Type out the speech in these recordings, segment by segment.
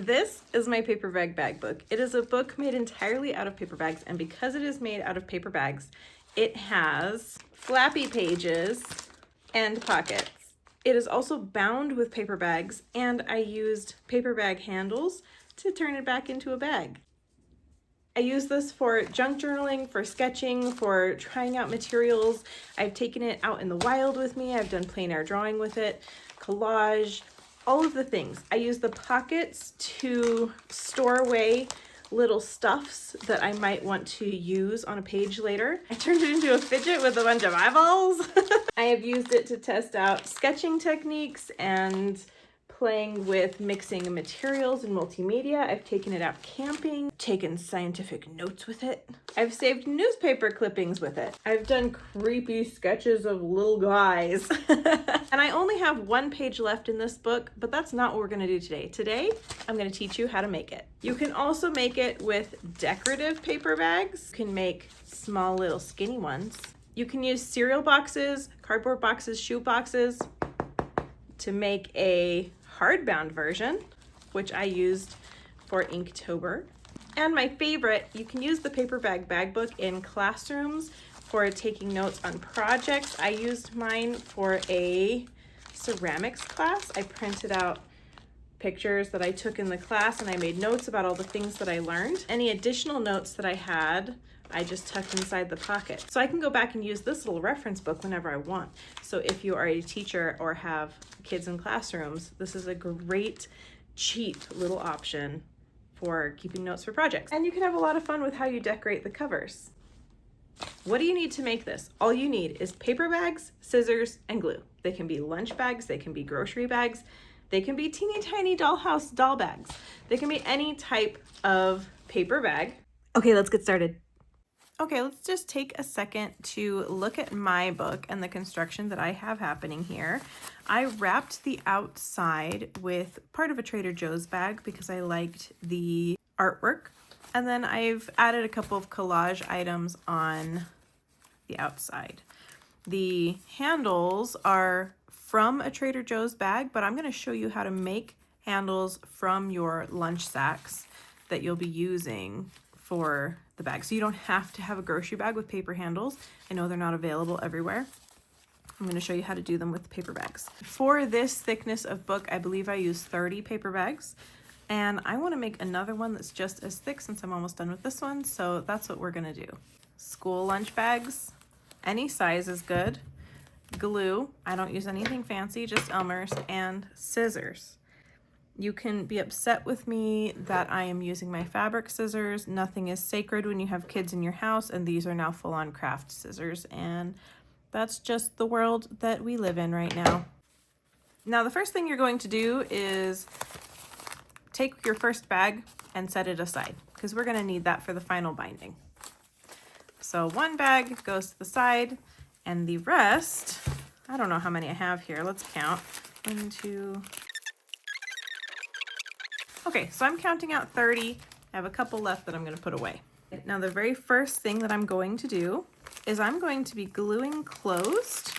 This is my paper bag book. It is a book made entirely out of paper bags, and because it is made out of paper bags, it has flappy pages and pockets. It is also bound with paper bags, and I used paper bag handles to turn it back into a bag. I use this for junk journaling, for sketching, for trying out materials. I've taken it out in the wild with me. I've done plein air drawing with it, collage, all of the things. I use the pockets to store away little stuffs that I might want to use on a page later. I turned it into a fidget with a bunch of eyeballs. I have used it to test out sketching techniques and playing with mixing materials and multimedia. I've taken it out camping, taken scientific notes with it. I've saved newspaper clippings with it. I've done creepy sketches of little guys. And I only have one page left in this book, but that's not what we're gonna do today. Today, I'm gonna teach you how to make it. You can also make it with decorative paper bags. You can make small little skinny ones. You can use cereal boxes, cardboard boxes, shoe boxes to make a hardbound version, which I used for Inktober. And my favorite, you can use the paper bag book in classrooms for taking notes on projects. I used mine for a ceramics class. I printed out pictures that I took in the class and I made notes about all the things that I learned. Any additional notes that I had, I just tucked inside the pocket. So I can go back and use this little reference book whenever I want. So if you are a teacher or have kids in classrooms, this is a great, cheap little option for keeping notes for projects. And you can have a lot of fun with how you decorate the covers. What do you need to make this? All you need is paper bags, scissors, and glue. They can be lunch bags, they can be grocery bags, they can be teeny tiny dollhouse doll bags. They can be any type of paper bag. Okay, let's get started. Okay, let's just take a second to look at my book and the construction that I have happening here. I wrapped the outside with part of a Trader Joe's bag because I liked the artwork. And then I've added a couple of collage items on the outside. The handles are from a Trader Joe's bag, but I'm going to show you how to make handles from your lunch sacks that you'll be using for the bag. So you don't have to have a grocery bag with paper handles. I know they're not available everywhere. I'm going to show you how to do them with paper bags. For this thickness of book, I believe I used 30 paper bags. And I want to make another one that's just as thick since I'm almost done with this one. So that's what we're going to do. School lunch bags, any size is good. Glue, I don't use anything fancy, just Elmer's, and scissors. You can be upset with me that I am using my fabric scissors. Nothing is sacred when you have kids in your house, and these are now full-on craft scissors, and that's just the world that we live in right now. Now, the first thing you're going to do is take your first bag and set it aside, because we're going to need that for the final binding. So one bag goes to the side, and the rest, I don't know how many I have here. Let's count. 1, 2. Okay, so I'm counting out 30. I have a couple left that I'm going to put away. Now, the very first thing that I'm going to do is I'm going to be gluing closed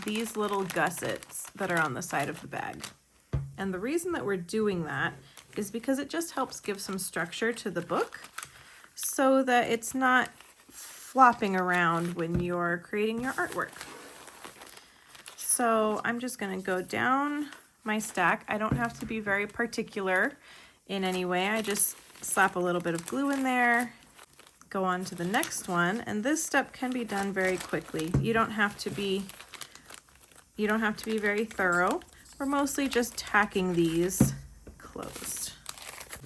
these little gussets that are on the side of the bag. And the reason that we're doing that is because it just helps give some structure to the book so that it's not flopping around when you're creating your artwork. So I'm just going to go down my stack. I don't have to be very particular in any way. I just slap a little bit of glue in there, go on to the next one, and this step can be done very quickly. You don't have to be very thorough. We're mostly just tacking these closed.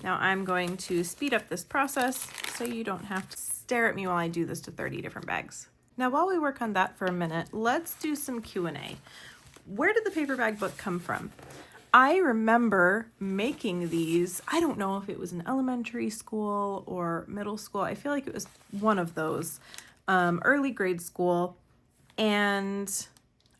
Now I'm going to speed up this process so you don't have to stare at me while I do this to 30 different bags. Now, while we work on that for a minute, let's do some Q&A. Where did the paper bag book come from? I remember making these, I don't know if it was in elementary school or middle school. I feel like it was one of those, early grade school. And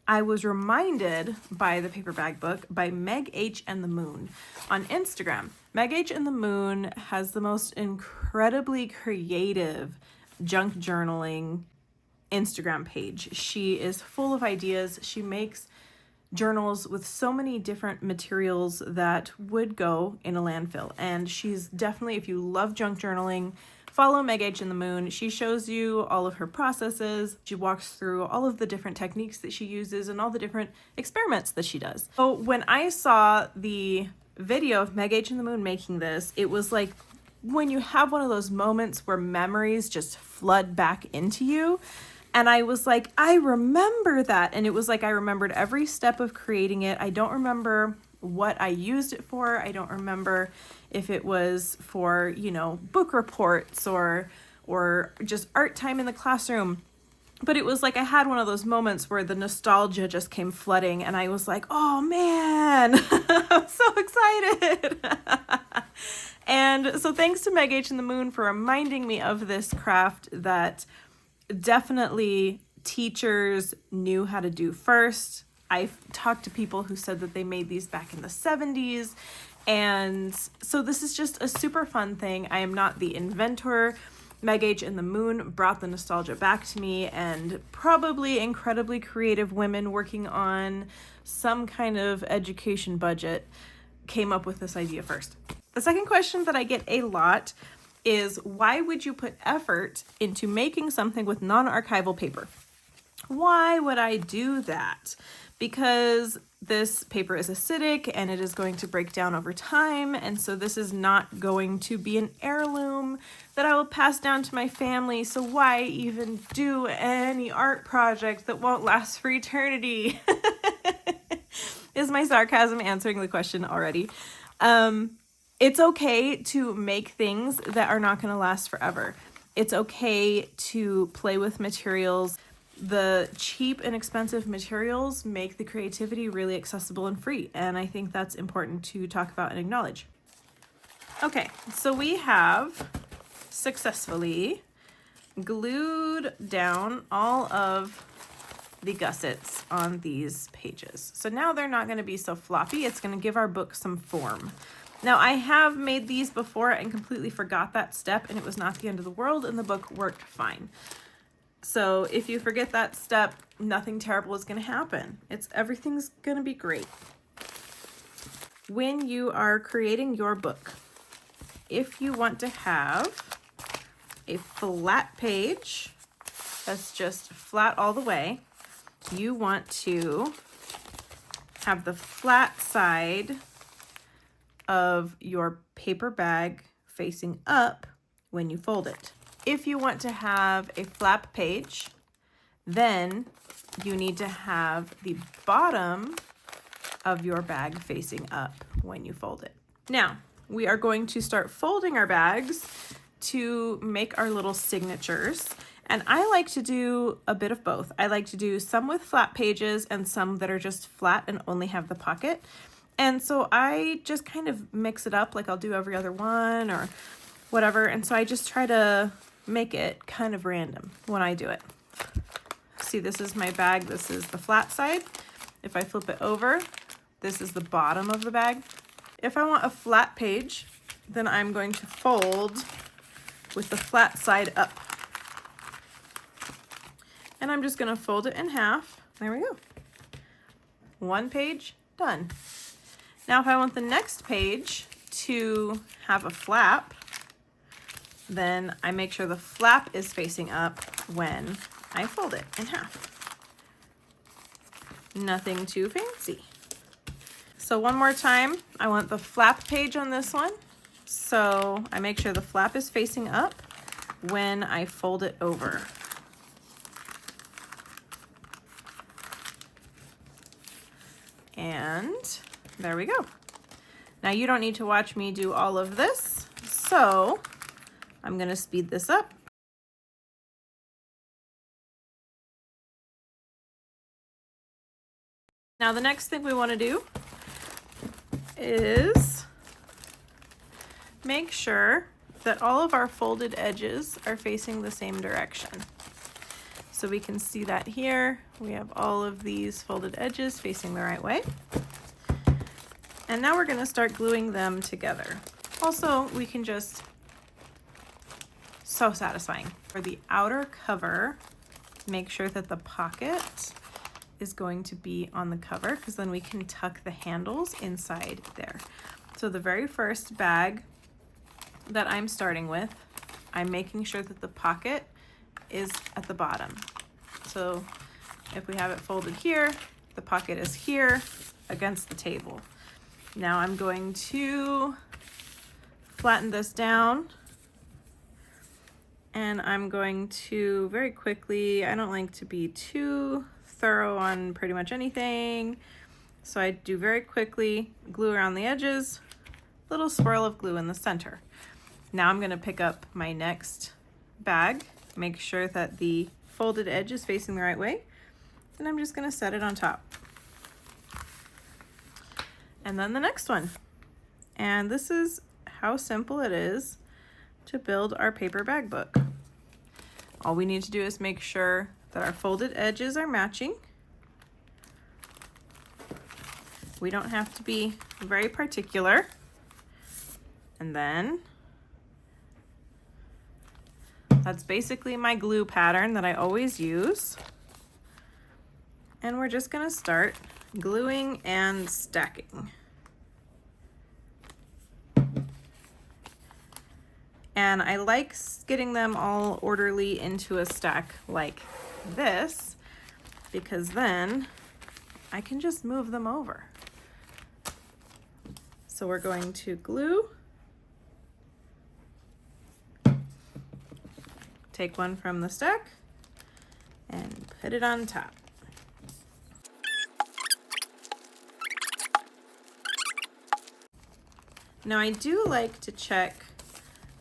I was reminded by the paper bag book by Meg H and the Moon on Instagram. Meg H and the Moon has the most incredibly creative junk journaling Instagram page. She is full of ideas. She makes journals with so many different materials that would go in a landfill. And she's definitely, if you love junk journaling, follow Meg H in the Moon. She shows you all of her processes. She walks through all of the different techniques that she uses and all the different experiments that she does. So when I saw the video of Meg H in the Moon making this, it was like when you have one of those moments where memories just flood back into you. And I was like, I remember that. And it was like I remembered every step of creating it. I don't remember what I used it for. I don't remember if it was for, you know, book reports or just art time in the classroom. But it was like I had one of those moments where the nostalgia just came flooding and I was like, oh man, I'm so excited. And so thanks to Meg H in the Moon for reminding me of this craft that definitely teachers knew how to do first. I've talked to people who said that they made these back in the 70s. And so this is just a super fun thing. I am not the inventor. Meg H in the Moon brought the nostalgia back to me, and probably incredibly creative women working on some kind of education budget came up with this idea first. The second question that I get a lot is, why would you put effort into making something with non-archival paper? Why would I do that? Because this paper is acidic and it is going to break down over time, and so this is not going to be an heirloom that I will pass down to my family, so why even do any art project that won't last for eternity? Is my sarcasm answering the question already? It's okay to make things that are not going to last forever. It's okay to play with materials. The cheap and expensive materials make the creativity really accessible and free, and I think that's important to talk about and acknowledge. Okay, so we have successfully glued down all of the gussets on these pages. So now they're not going to be so floppy. It's going to give our book some form. Now, I have made these before and completely forgot that step, and it was not the end of the world, and the book worked fine. So if you forget that step, nothing terrible is going to happen. Everything's going to be great. When you are creating your book, if you want to have a flat page that's just flat all the way, you want to have the flat side of your paper bag facing up when you fold it. If you want to have a flap page, then you need to have the bottom of your bag facing up when you fold it. Now, we are going to start folding our bags to make our little signatures. And I like to do a bit of both. I like to do some with flat pages and some that are just flat and only have the pocket. And so I just kind of mix it up, like I'll do every other one or whatever. And so I just try to make it kind of random when I do it. See, this is my bag. This is the flat side. If I flip it over, this is the bottom of the bag. If I want a flat page, then I'm going to fold with the flat side up. And I'm just going to fold it in half. There we go. One page, done. Now, if I want the next page to have a flap, then I make sure the flap is facing up when I fold it in half. Nothing too fancy. So one more time, I want the flap page on this one. So I make sure the flap is facing up when I fold it over. And there we go. Now you don't need to watch me do all of this, so I'm going to speed this up. Now the next thing we want to do is make sure that all of our folded edges are facing the same direction. So we can see that here. We have all of these folded edges facing the right way. And now we're going to start gluing them together. Also, we can just, so satisfying. For the outer cover, make sure that the pocket is going to be on the cover, because then we can tuck the handles inside there. So the very first bag that I'm starting with, I'm making sure that the pocket is at the bottom. So if we have it folded here, the pocket is here against the table. Now I'm going to flatten this down, and I'm going to very quickly, I don't like to be too thorough on pretty much anything, so I do very quickly glue around the edges, little swirl of glue in the center. Now I'm going to pick up my next bag, make sure that the folded edge is facing the right way, and I'm just going to set it on top. And then the next one. And this is how simple it is to build our paper bag book. All we need to do is make sure that our folded edges are matching. We don't have to be very particular. And then that's basically my glue pattern that I always use. And we're just gonna start gluing and stacking. And I like getting them all orderly into a stack like this, because then I can just move them over. So we're going to glue, take one from the stack and put it on top. Now I do like to check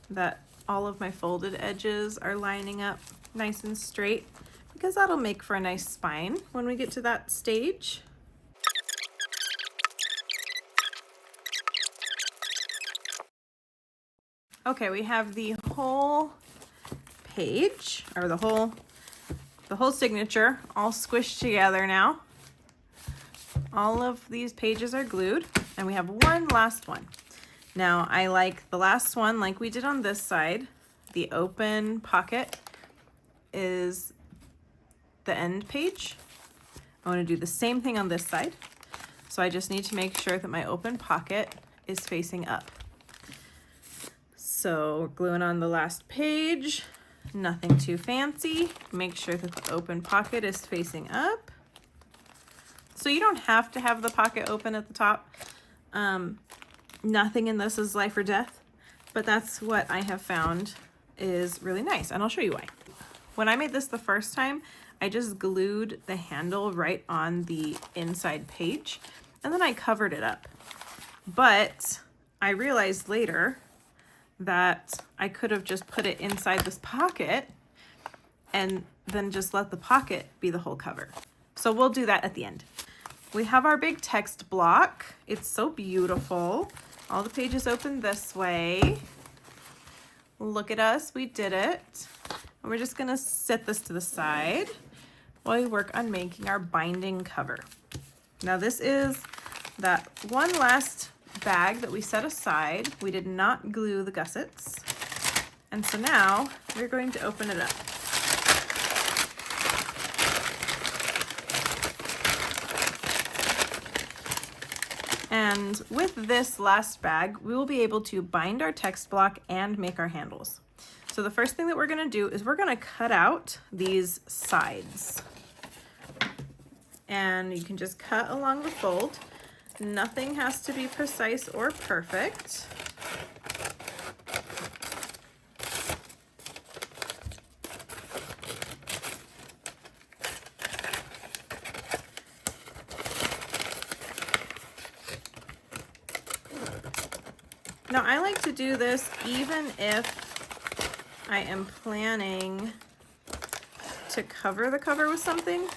that all of my folded edges are lining up nice and straight, because that'll make for a nice spine when we get to that stage. Okay, we have the whole page, or the whole signature all squished together now. All of these pages are glued, and we have one last one. Now I like the last one, like we did on this side. The open pocket is the end page. I want to do the same thing on this side. So I just need to make sure that my open pocket is facing up. So gluing on the last page, nothing too fancy. Make sure that the open pocket is facing up. So you don't have to have the pocket open at the top. Nothing in this is life or death, but that's what I have found is really nice, and I'll show you why. When I made this the first time, I just glued the handle right on the inside page, and then I covered it up. But I realized later that I could have just put it inside this pocket and then just let the pocket be the whole cover. So we'll do that at the end. We have our big text block. It's so beautiful. All the pages open this way. Look at us, we did it. And we're just gonna set this to the side while we work on making our binding cover. Now this is that one last bag that we set aside. We did not glue the gussets. And so now we're going to open it up. And with this last bag, we will be able to bind our text block and make our handles. So the first thing that we're gonna do is we're gonna cut out these sides. And you can just cut along the fold. Nothing has to be precise or perfect. Now I like to do this even if I am planning to cover the cover with something,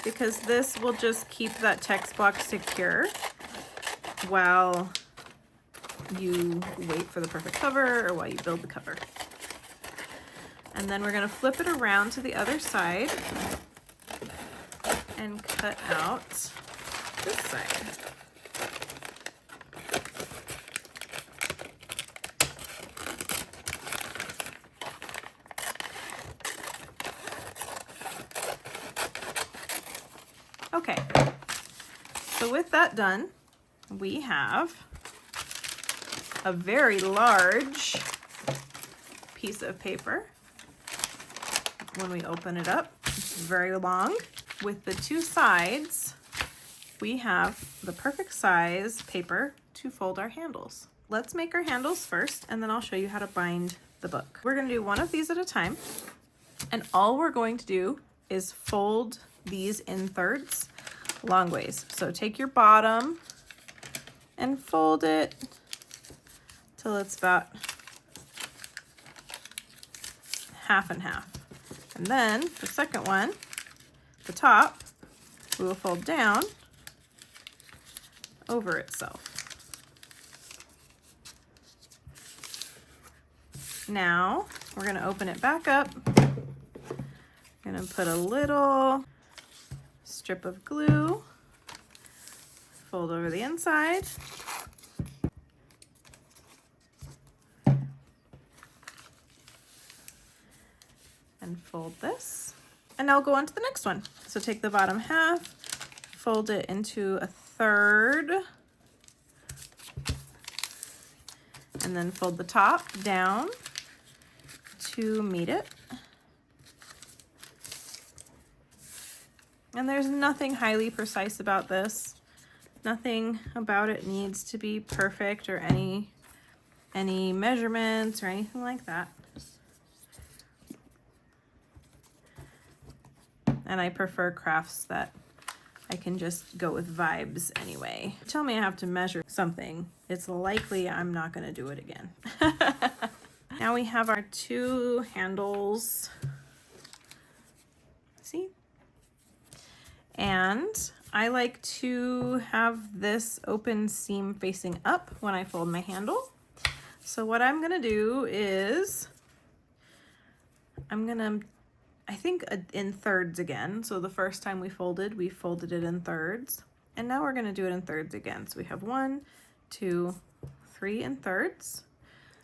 because this will just keep that text block secure while you wait for the perfect cover or while you build the cover. And then we're going to flip it around to the other side and cut out this side. Okay, so with that done, we have a very large piece of paper. When we open it up, it's very long. With the two sides, we have the perfect size paper to fold our handles. Let's make our handles first, and then I'll show you how to bind the book. We're gonna do one of these at a time, and all we're going to do is fold these in thirds long ways. So take your bottom and fold it till it's about half and half. And then the second one, the top, we will fold down over itself. Now we're going to open it back up. I'm going to put a little strip of glue, fold over the inside, and fold this. And now go on to the next one. So take the bottom half, fold it into a third, and then fold the top down to meet it. And there's nothing highly precise about this. Nothing about it needs to be perfect or any measurements or anything like that. And I prefer crafts that I can just go with vibes anyway. Tell me I have to measure something, it's likely I'm not gonna do it again. Now we have our two handles. See? And I like to have this open seam facing up when I fold my handle. So what I'm gonna do is, I think in thirds again. So the first time we folded it in thirds. And now we're gonna do it in thirds again. So we have 1, 2, 3 in thirds,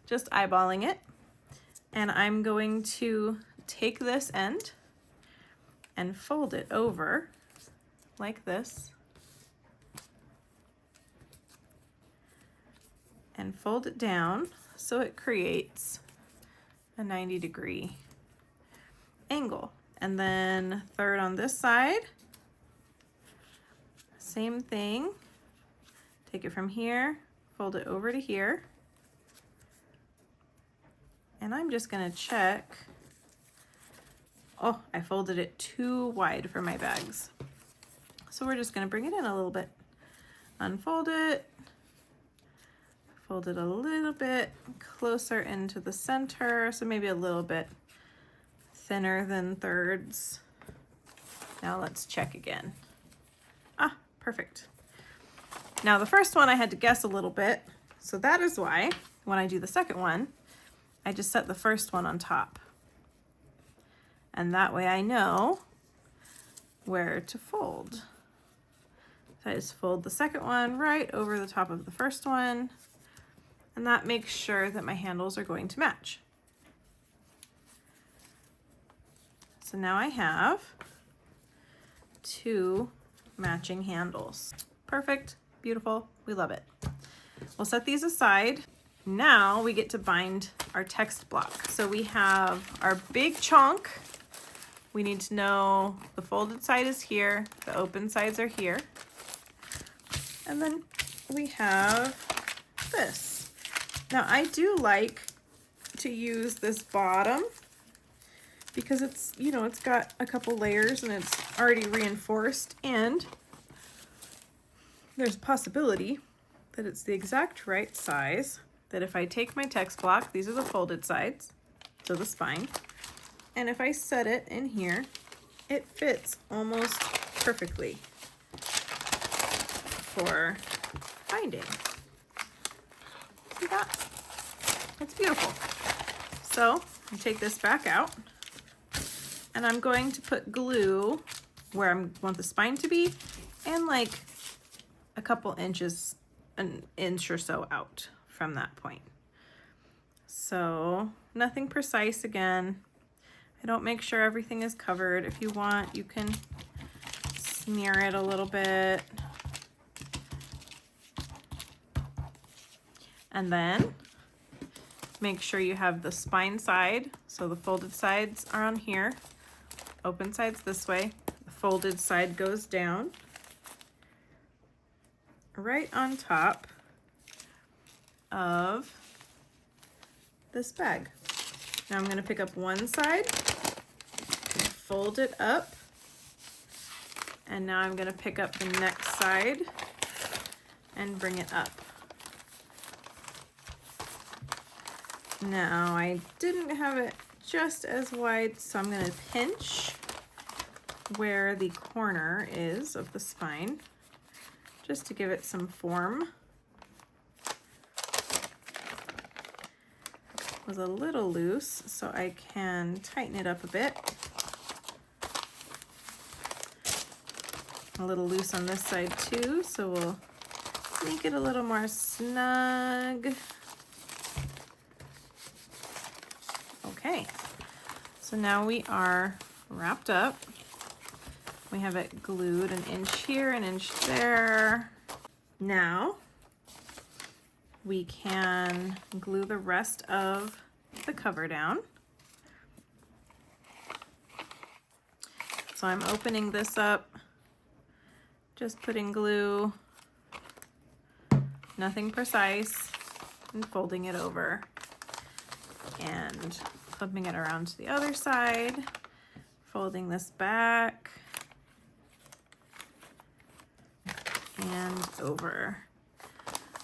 just eyeballing it. And I'm going to take this end and fold it over like this. And fold it down so it creates a 90-degree angle. And then third on this side, same thing. Take it from here, fold it over to here. And I'm just gonna check. Oh, I folded it too wide for my bags. So we're just gonna bring it in a little bit. Unfold it, fold it a little bit closer into the center, so maybe a little bit thinner than thirds. Now let's check again. Ah, perfect. Now the first one I had to guess a little bit, so that is why when I do the second one, I just set the first one on top. And that way I know where to fold. So I just fold the second one right over the top of the first one, and that makes sure that my handles are going to match. So now I have two matching handles. Perfect, beautiful, we love it. We'll set these aside. Now we get to bind our text block. So we have our big chunk. We need to know the folded side is here, the open sides are here. And then we have this. Now I do like to use this bottom because it's, you know, it's got a couple layers and it's already reinforced, and there's a possibility that it's the exact right size, that if I take my text block, these are the folded sides, so the spine, and if I set it in here, it fits almost perfectly for binding. See that? It's beautiful. So I take this back out, and I'm going to put glue where I want the spine to be, and like a couple inches, an inch or so out from that point. So nothing precise again. I don't make sure everything is covered. If you want, you can smear it a little bit. And then make sure you have the spine side, so the folded sides are on here, open sides this way, the folded side goes down, right on top of this bag. Now I'm going to pick up one side, fold it up, and now I'm going to pick up the next side and bring it up. Now I didn't have it just as wide, so I'm going to pinch where the corner is of the spine just to give it some form. It was a little loose, so I can tighten it up a bit. A little loose on this side too, so we'll make it a little more snug. Okay, so now we are wrapped up. We have it glued an inch here, an inch there. Now we can glue the rest of the cover down. So I'm opening this up, just putting glue, nothing precise, and folding it over and flipping it around to the other side, folding this back and over.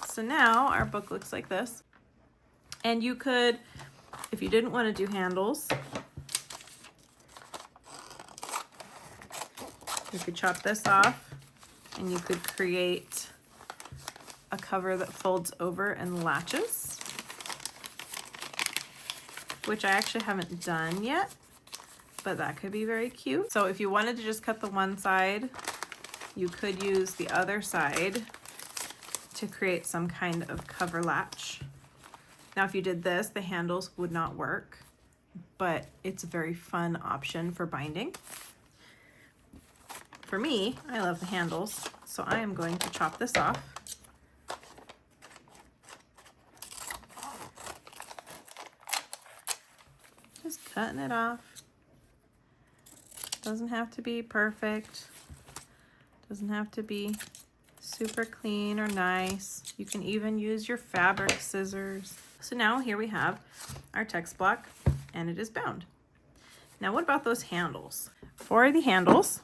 So now our book looks like this. And you could, if you didn't want to do handles, you could chop this off and you could create a cover that folds over and latches, which I actually haven't done yet, but that could be very cute. So if you wanted to just cut the one side, you could use the other side to create some kind of cover latch. Now, if you did this, the handles would not work, but it's a very fun option for binding. For me, I love the handles, so I am going to chop this off. Just cutting it off. Doesn't have to be perfect. Doesn't have to be super clean or nice. You can even use your fabric scissors. So now here we have our text block and it is bound. Now what about those handles? For the handles,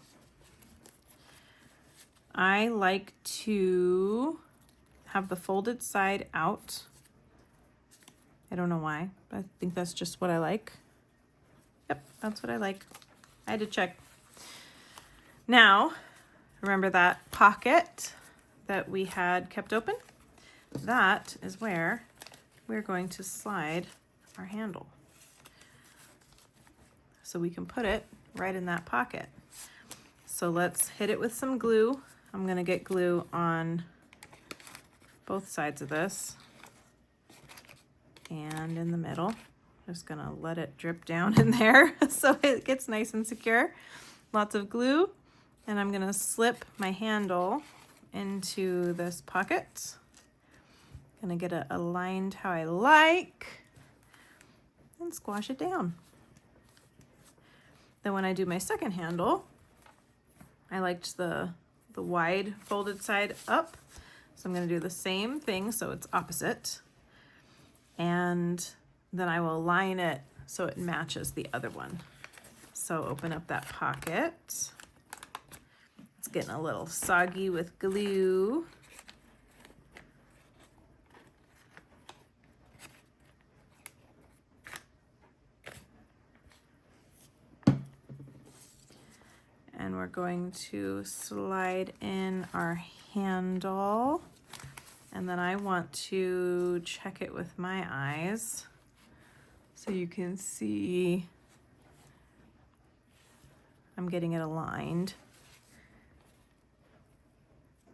I like to have the folded side out. I don't know why, but I think that's just what I like. Yep, that's what I like. I had to check. Now, remember that pocket that we had kept open? That is where we're going to slide our handle. So we can put it right in that pocket. So let's hit it with some glue. I'm gonna get glue on both sides of this and in the middle. Just gonna let it drip down in there so it gets nice and secure. Lots of glue. And I'm gonna slip my handle into this pocket. Gonna get it aligned how I like and squash it down. Then when I do my second handle, I liked the wide folded side up. So I'm gonna do the same thing so it's opposite. And then I will line it so it matches the other one. So open up that pocket. It's getting a little soggy with glue. And we're going to slide in our handle. And then I want to check it with my eyes so you can see I'm getting it aligned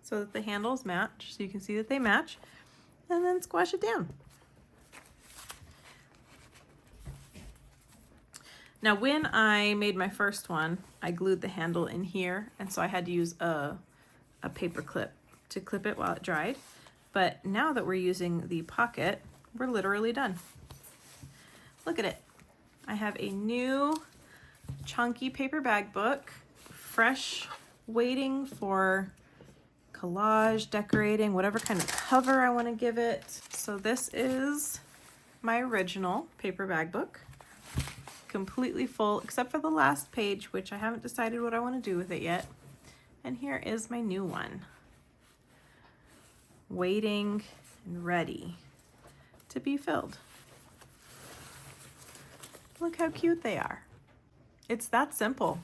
so that the handles match, so you can see that they match, and then squash it down. Now when I made my first one, I glued the handle in here, and so I had to use a paper clip to clip it while it dried. But now that we're using the pocket, we're literally done. Look at it. I have a new chunky paper bag book, fresh, waiting for collage, decorating, whatever kind of cover I want to give it. So this is my original paper bag book, completely full except for the last page, which I haven't decided what I want to do with it yet. And here is my new one, waiting and ready to be filled. Look how cute they are. It's that simple.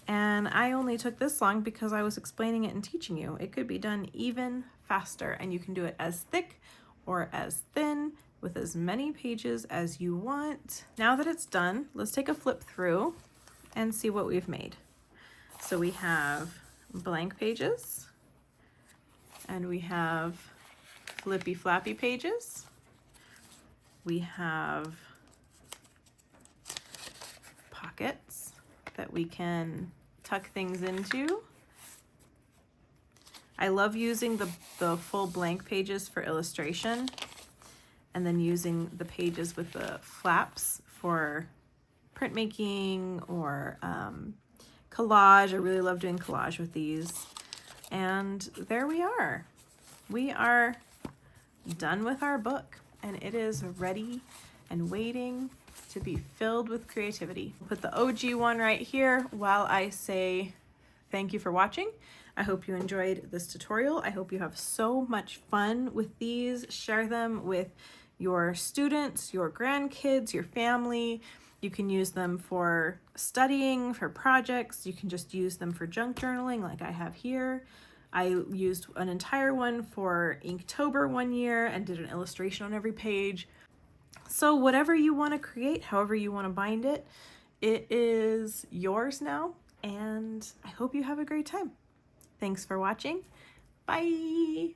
And I only took this long because I was explaining it and teaching you. It could be done even faster, and you can do it as thick or as thin with as many pages as you want. Now that it's done, let's take a flip through and see what we've made. So we have blank pages, and we have flippy flappy pages. We have pockets that we can tuck things into. I love using the full blank pages for illustration, and then using the pages with the flaps for printmaking or collage. I really love doing collage with these. And there we are. We are done with our book, and it is ready and waiting to be filled with creativity. Put the OG one right here while I say thank you for watching. I hope you enjoyed this tutorial. I hope you have so much fun with these. Share them with your students, your grandkids, your family. You can use them for studying, for projects. You can just use them for junk journaling like I have here. I used an entire one for Inktober one year and did an illustration on every page. So whatever you want to create, however you want to bind it, it is yours now, and I hope you have a great time. Thanks for watching. Bye.